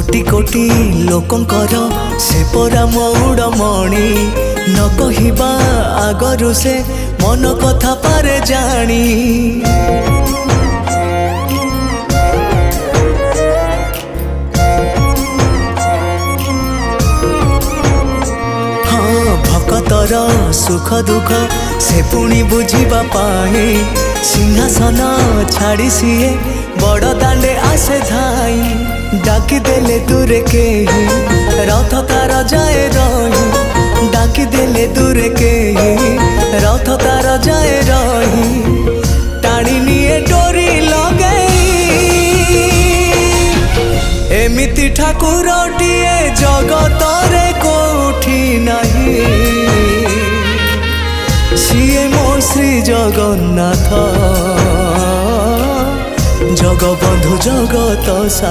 कोटि कोटि लोकंकर से परा मौड़मणि न कहिबा आगरु से मन कथा पारे जानी। हाँ भक्तर सुख दुख से पुणी बुझिबा पाई सिंहासन छाड़ी सीए बड़ दांडे आसे धाई। डाकी देले दूरे के रथ तार जाए रही डाकी देले दूरे के रथ तार जाए रही टाणी निये डोरी लगई। एमिति ठाकुरटिए जगतरे कोठी नहीं सिए मो श्री जगन्नाथ जगबंधु जगत सा।